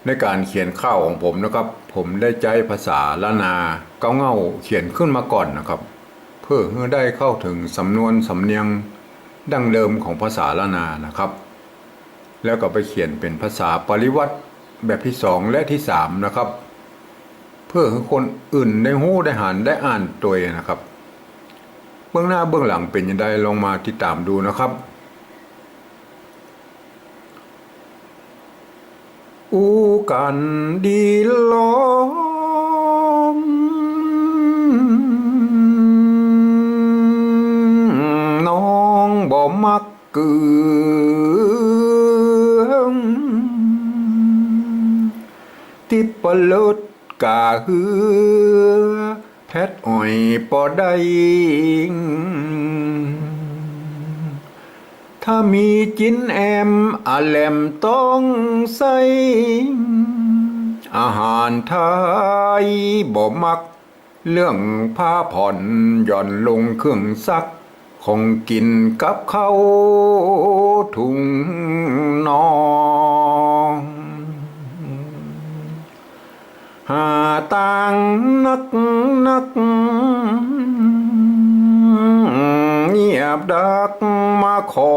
ในการเขียนข้าวของผมนะครับผมได้ใช้ภาษาล้านนาเก้าเง่าเขียนขึ้นมาก่อนนะครับเพื่อให้ได้เข้าถึงสำนวนสำเนียงดั้งเดิมของภาษาล้านนานะครับแล้วก็ไปเขียนเป็นภาษาปริวัติแบบที่สองและที่สามนะครับเพื่อให้คนอื่นได้หู้ได้หันได้อ่านตัวเองนะครับเบื้องหน้าเบื้องหลังเป็นยังไงลองมาติดตามดูนะครับอูกันดีล้อมน้องบ่มักเกืองติปลดกาหือแพทอ้อยปอได้ถ้ามีจินแอมอาแลมต้องใส่อาหารไทยบ่มักเรื่องผ้าผ่อนหย่อนลงเครื่องซักของกินกับเขาถุงนองหาต่างนักเงียบดักมาขอ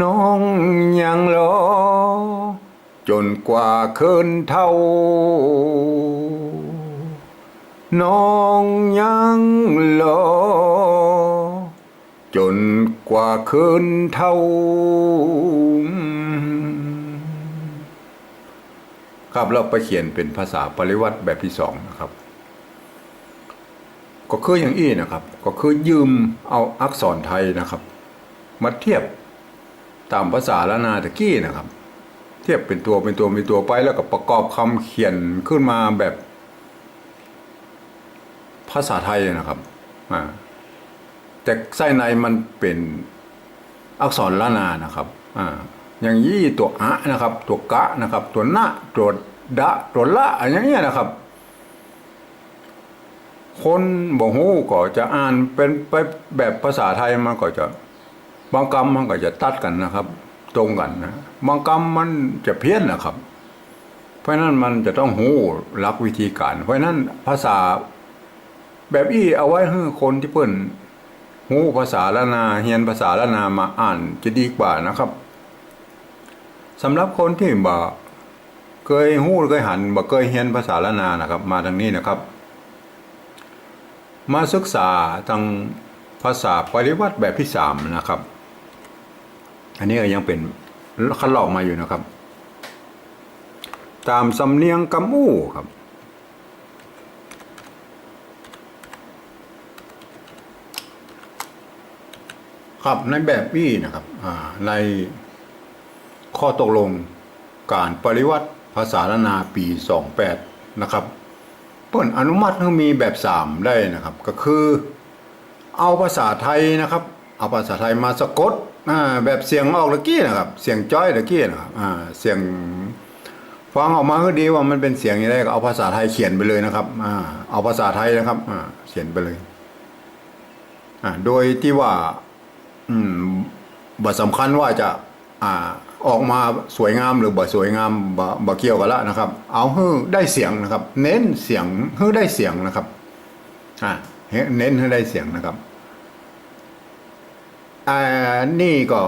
น้องยังรอจนกว่าคืนเท่าน้องยังรอจนกว่าคืนเท่าครับเราไปเขียนเป็นภาษาปริวัติแบบที่สองนะครับก็คืออย่างอี้นะครับก็คือยืมเอาอักษรไทยนะครับมาเทียบตามภาษาล้านนาตะกี้นะครับเทียบเป็นตัวไปแล้วก็ประกอบคำเขียนขึ้นมาแบบภาษาไทยนะครับแต่ไส้ในมันเป็นอักษรล้านนานะครับอย่างยี่ตัวอะนะครับตัวกะนะครับตัวนะตัวดะตัวละอย่างเงี้ยนะครับคนบ่ฮู้ก็จะอ่านเป็นไปแบบภาษาไทยมันก็จะบางคำมันก็จะตัดกันนะครับตรงกันนะบางคำมันจะเพี้ยนนะครับเพราะนั้นมันจะต้องฮู้หลักวิธีการเพราะนั้นภาษาแบบอี้เอาไว้ให้คนที่เพิ่นฮู้ภาษาล้านนาเรียนภาษาล้านนามาอ่านจะดีกว่านะครับสำหรับคนที่บ่เคยฮู้เคยหันบ่เคยเรียนภาษาล้านนานะครับมาทางนี้นะครับมาศึกษาทางภาษาปริวัติแบบที่สามนะครับอันนี้ก็ยังเป็นคัดลอกมาอยู่นะครับตามสำเนียงกำอู้ครับครับในแบบนี้นะครับในข้อตกลงการปริวัติภาษาล้านนาปี28นะครับเปิ้นอนุมัติให้มีแบบ3ได้นะครับก็คือเอาภาษาไทยนะครับเอาภาษาไทยมาสะกดแบบเสียงออกตะกี้นะครับเสียงจ้อยตะกี้นะครับเสียงฟังออกมาก็ดีว่ามันเป็นเสียงยังไงก็เอาภาษาไทยเขียนไปเลยนะครับเอาภาษาไทยนะครับเขียนไปเลยโดยที่ว่าบทสำคัญว่าจะออกมาสวยงามหรือบ่สวยงามบ่เกี่ยวกันละนะครับเอาให้ได้เสียงนะครับเน้นเสียงให้ได้เสียงนะครับเน้นให้ได้เสียงนะครับนี่ก็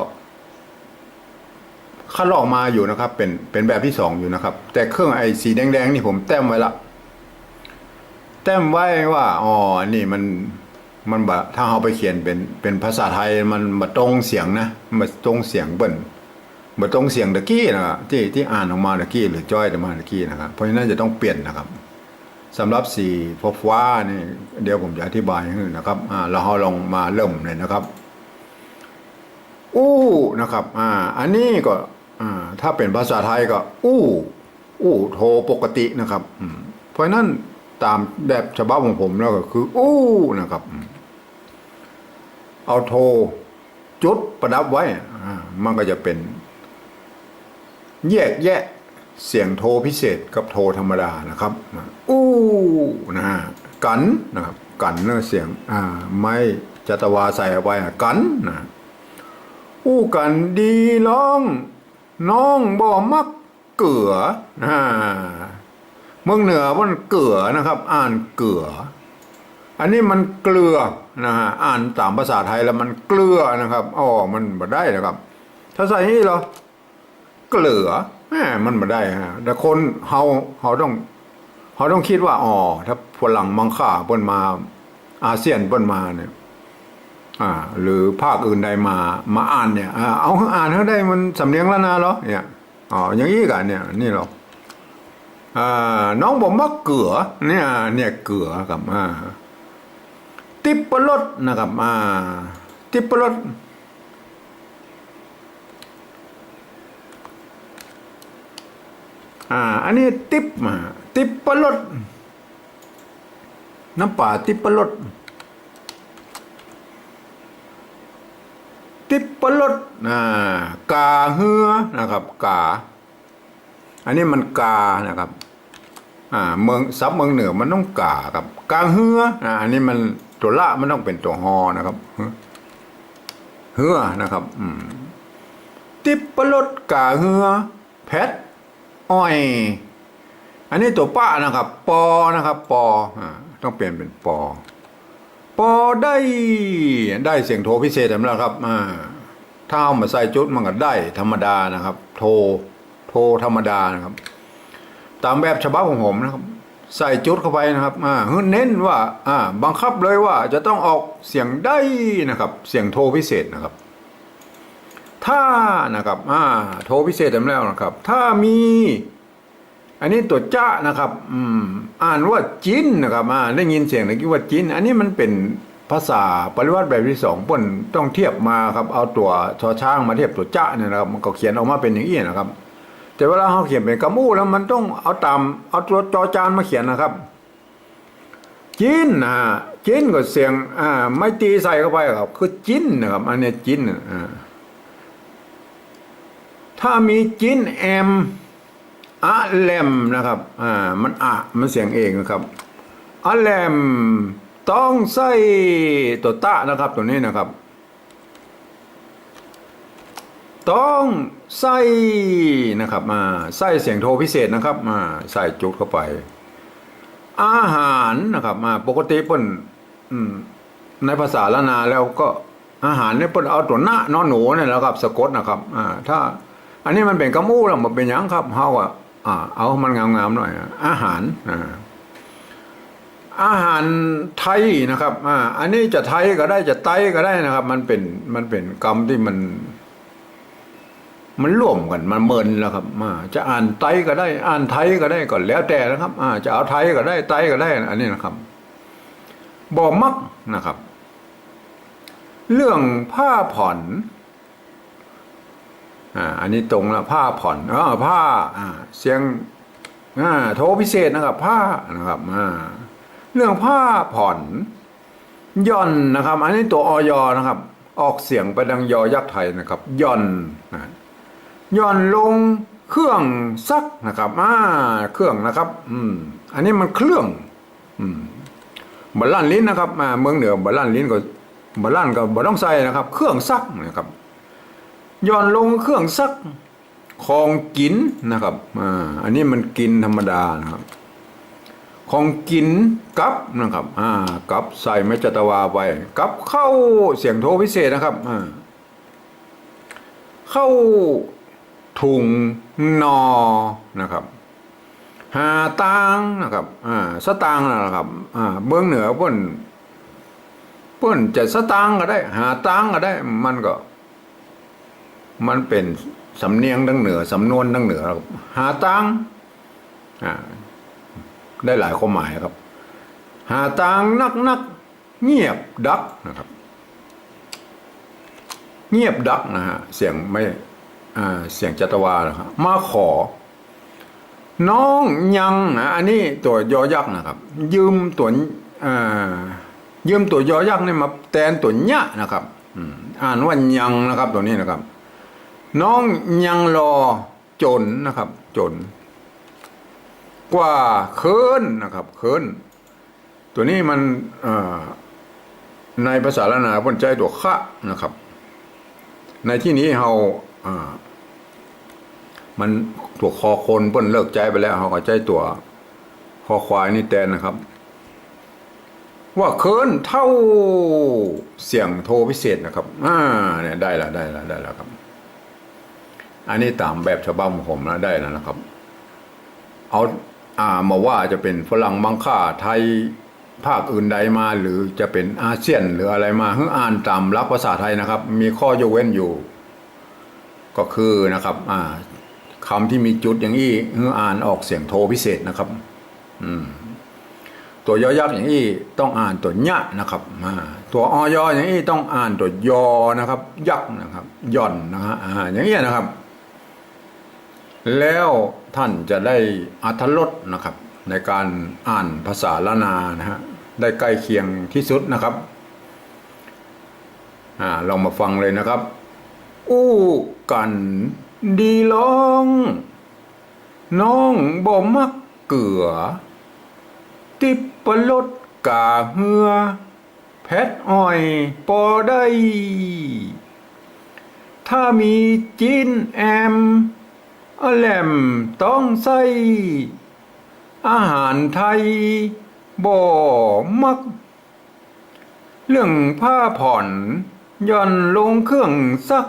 คัดลอกมาอยู่นะครับเป็นแบบที่2อยู่นะครับแต่เครื่องไอสีแดงๆนี่ผมแต้มไว้ละแต้มไว้ว่านี่มันแบบถ้าเอาไปเขียนเป็นภาษาไทยมันมาตรงเสียงนะมาตรงเสียงเบิ่นมาตรงเสียงตะกี้นะครับที่อ่านออกมาตะกี้หรือจ้อยออกมาตะกี้นะครับเพราะฉะนั้นจะต้องเปลี่ยนนะครับสำหรับสีฟ้านี่เดี๋ยวผมจะอธิบายให้นะครับเราลองมาเริ่มเลยนะครับอู้นะครับอันนี้ก็ถ้าเป็นภาษาไทยก็อู้โทปกตินะครับเพราะฉะนั้นตามแบบฉบับของผมแล้วก็คืออู้นะครับเอาโทจุดประดับไว้มันก็จะเป็นแยกแยะเสียงโทพิเศษกับโทธรรมดานะครับอู้นะกันนะครับกันเนื้อเสียงไม่จัตวาใส่เอาไว้กันนะอู้กันดีร้อง น้องบ่มักเกลือเมืองเหนือมันเกลือนะครับ อ่านเกลืออันนี้มันเกลือนะฮะอ่านตามภาษาไทยแล้วมันเกลือนะครับอ๋อมันบ่ได้นะครับ ถ้าใส่นี่เหรอเกลือมันบ่ได้ฮะแต่คนเขาต้องคิดว่าอ๋อถ้าฝรั่งมังค่าเปิ้นมาอาเซียนเปิ้นมาเนี่ยหรือภาคอื่นใดมาอ่านเนี่ยเอาอ่านเขาได้มันสำเนียงแล้วนะเหรอเนี่ยอ๋ออย่างนี้กันเนี่ยนี่หรอน้องบอกมักเกลือเนี่ยเกลือครับติปปลดนะครับติปปลดอันนี้ติปปลดน้ำป่าติปปลดติปปลดกาเฮือนะครับกาอันนี้มันกานะครับเมืองซับเมืองเหนือมันต้องกาครับกาเฮืออันนี้มันตัวละมันต้องเป็นตัวฮอนะครับเฮือนะครับติปปลดกาเฮือแพทอ้อยอันนี้ตัวป้านะครับปอนะครับปอต้องเปลี่ยนเป็นปอได้เสียงโทพิเศษแล้วครับถ้าเอามาใส่จุดมันก็ได้ธรรมดานะครับโทธรรมดานะครับตามแบบฉบับของผมนะครับใส่จุดเข้าไปนะครับเน้นว่าบังคับเลยว่าจะต้องออกเสียงได้นะครับเสียงโทพิเศษนะครับถ้านะครับโทพิเศษแล้วนะครับถ้ามีอันนี้ตัวจ้านะครับอ่านว่าจินนะครับได้ยินเสียงได้คิดว่าจินอันนี้มันเป็นภาษาปริวัติแบบที่สองป่นต้องเทียบมาครับเอาตัวชอช้างมาเทียบตัวจ้าเนี่ยนะครับมันก็เขียนออกมาเป็นอย่างนี้นะครับแต่เวลาเขาเขียนเป็นกระมูแล้วมันต้องเอาตัวจอจานมาเขียนนะครับจินจินก็เสียงไม่ตีใส่เข้าไปครับคือจินนะครับอันนี้จินถ้ามีจินแอมแลมนะครับมันเสียงเองนะครับแลมต้องใส่ตัวตะนะครับตัวนี้นะครับต้องใส่นะครับใส่เสียงโทพิเศษนะครับใส่จุดเข้าไปอาหารนะครับปกติเปิ้นในภาษาละนาแล้วก็อาหารเนี่ยเปิ้นเอาตัวหน้านอนหนูเนี่ยแหละครับสะกดนะครับถ้าอันนี้มันเป็นกระมูแล้วมันเป็นหยังครับเฮาเอามันงามๆหน่อยอาหารไทยนะครับอันนี้จะไทยก็ได้จะไต้ก็ได้นะครับมันเป็นกรรมที่มันร่วมกันมันเมินแล้วครับจะอ่านไต้ก็ได้อ่านไทยก็ได้ก็แล้วแต่นะครับจะเอาไทยก็ได้ไต้ก็ได้อันนี้นะครับบ่มักนะครับเรื่องผ้าผ่อนอันนี้ตรงละผ้าผ่อนผ้าเสียงโทพิเศษนะครับผ้านะครับเรื่องผ้าผ่อนย่อนนะครับอันนี้ตัวอยนะครับออกเสียงไปดังยอยักษ์ไทยนะครับย่อนลงเครื่องซักนะครับเครื่องนะครับอันนี้มันเครื่องบัลลันลิ้นนะครับเมืองเหนือบัลลันลิ้นก็บัลลันก็บ่ต้องใส่นะครับเครื่องซักนะครับย่อนลงเครื่องซักของกินนะครับอันนี้มันกินธรรมดานะครับของกินกับนะครับกับใส่ไม่จัตวาไปกับเข้าเสียงโทพิเศษนะครับเข้าถุงนอนะครับหาตังนะครับสตางค์นะครับเบื้องเหนือเพิ่นจะสตางค์ก็ได้หาตังค์ก็ได้มันเป็นสำเนียงดังเหนือสำนวนดังเหนือหาตังค์ได้หลายความหมายครับหาตังค์นักเงียบดักนะครับเงียบดักนะฮะเสียงไม่เสียงจัตวานะครับมาขอน้องยังอันนี้ตัวยอยักษ์นะครับยืมตัวยอยักษ์นี่มาแทนตัวเนี้ยนะครับอ่านว่ายังนะครับตัวนี้นะครับน้องยังรอจนนะครับจนกว่าเคินนะครับเคินตัวนี้มันในภาษาละนาพ้นใจตัวคะนะครับในที่นี้เรา มันตัวคอคนเปิ้นเลิกใจไปแล้วเขาก็ใจตัวคอควายนี่แทนนะครับ ว่าเคินเท่าเสียงโทรพิเศษนะครับเนี่ยได้แล้วครับ อันนี้ตามแบบฉบับของผมนะได้แล้วนะครับ เอามาว่าจะเป็นฝรั่งมังค่าไทยภาคอื่นใดมาหรือจะเป็นอาเซียนหรืออะไรมาเพื่ออ่านตามหลักภาษาไทยนะครับ มีข้อยกเว้นอยู่ ก็คือนะครับคำที่มีจุดอย่างนี้เพื่ออ่านออกเสียงโทพิเศษนะครับตัวยอยักษ์อย่างนี้ต้องอ่านตัวยะนะครับตัวอยอย่างนี้ต้องอ่านตัวยอนะครับ ยักษ์นะครับย่อนนะฮะอย่างนี้นะครับ แล้วท่านจะได้อรรถรสนะครับ ในการอ่านภาษาละนานะฮะได้ใกล้เคียงที่สุดนะครับลองมาฟังเลยนะครับอู้กันดีลองน้องบ่มักเกลือติบปลดกาเหือแพทอ้อยปอได้ถ้ามีจีนแอมแหลมต้องใส่อาหารไทยบ่มักเรื่องผ้าผ่อนย่อนลงเครื่องซัก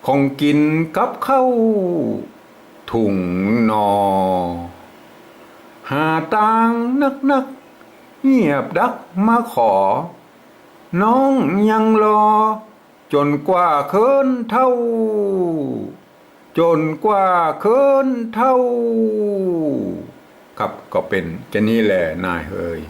ของกินกับข้าวถุงนอหาต่างนักเงียบดักมาขอน้องยังรอจนกว่าเคินเท่าจนกว่าเคินเท่าครับก็เป็นแค่นี้แหละนายเฮย